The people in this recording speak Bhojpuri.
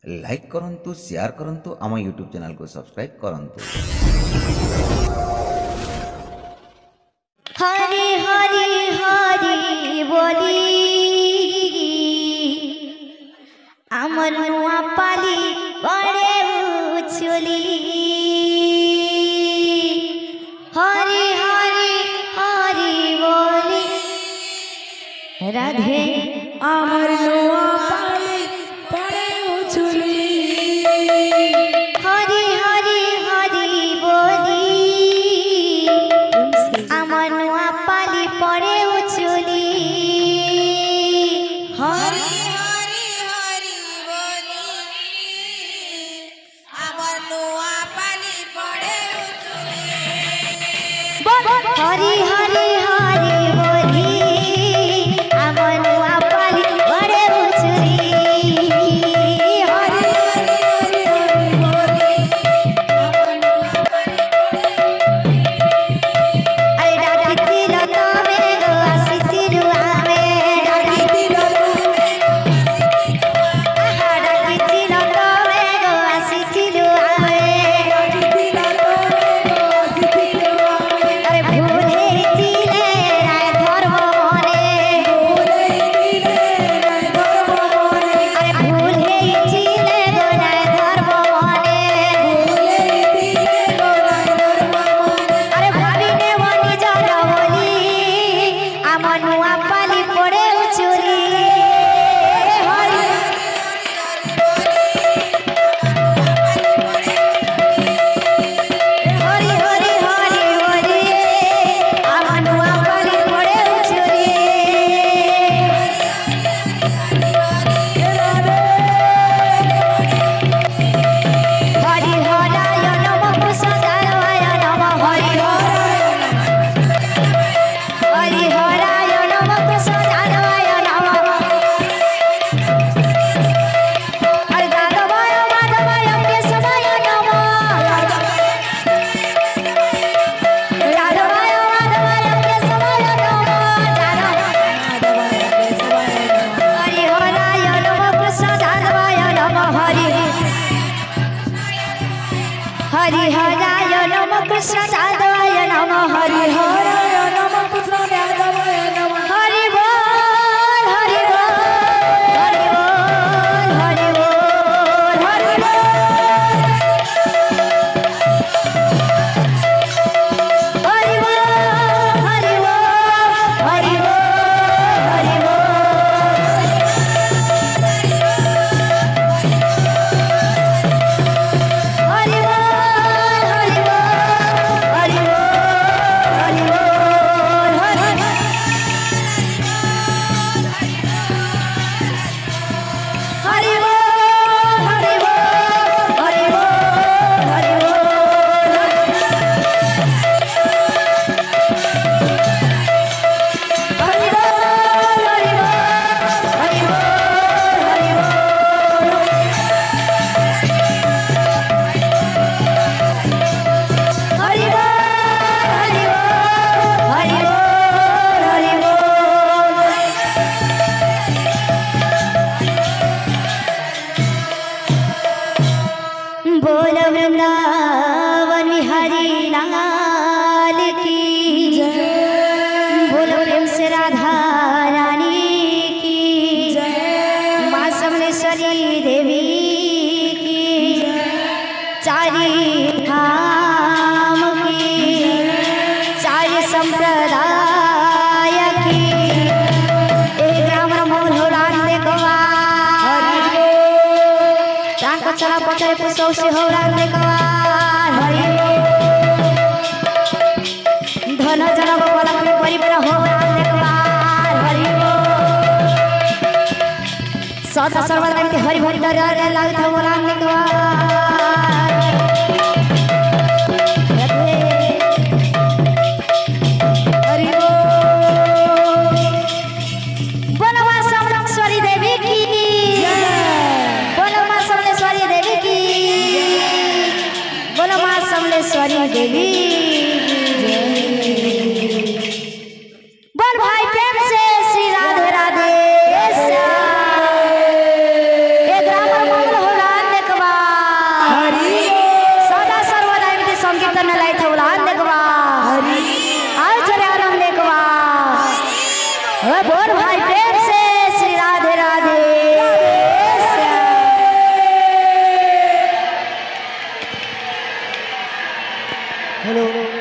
लाइक करंतु शेयर करंतु आम यूट्यूब चैनल को सब्सक्राइब करंतु। हरि हरि हरि बोली आमर नुआ पाली बड़े उछली हरि हरि हरि बोली राधे आमर नुआ पाली बड़े उछली हरि हरि हरि बोली आमर नुआ पाली पड़े उछली हरि हरि हरि बोली आमर नुआ पाली बड़े उछली हरि हरि हरि बोली आमर नुआ पाली बड़े उछली हरि हरि हरि हरि बोली आमर नुआ पाली अरे डाकी लता में गो आशीष रुआवे डाकी आहा डाकी लता में गो आशीष रुआवे अरे भूले चिले राय धर्म मने अरे भूले चिले गो राय धर्म मने अरे भाभी ने वनी जल बोली आमर नुआ पाली पड़े उछली हरि हरि हरि हरि हरि आमर नुआ पाली पड़े उछली हरि हराय नमः कृष्णाय नमः हरि हराय नमः कृष्णाय नमः हरि दादवाय माधवाय केशवाय नमः दादवाय माधवाय केशवाय नमः हरि हराय नमः कृष्णाय नमः हरि हराय नमः कृष्णाय नमः हरि हराय नमः कृष्णाय नमः हरि बोल हरि बोल हरि बोल हरि बोल हरि बोल हरि बोल हरि बोल हरि बोल हरि बोल हरि बोल हरि बोल हरि बोल हरि बोल हरि बोल हरि बोल हरि बोल हरि बोल हरि बोल हरि बोल हरि हरि बोल हरि बोल हरि बोल हरि बोल बोल वृंदावन बिहारी लाल की जय बोल प्रेम से राधा रानी की जय माँ समलेश्वरी देवी की चारी धाम की चारी संप्रदाय की एक राम मोहन हो राम देखवा तांको चला पचरे पुसौ से हो राम देखवा हरि धन जन गोपाल में परिवार हो राम देखवा हरि सदा सर्वदा के हरि हरि डर लागत हो राम देखवा हरि बोलो माँ समलेश्वरी देवी की बोलो माँ समलेश्वरी देवी की बोलो माँ समलेश्वरी देवी बोल भाई प्रेम से श्री राधे राधे श्याम। एक राम मंगल हो राम प्रेम से श्री राधे राधे हेलो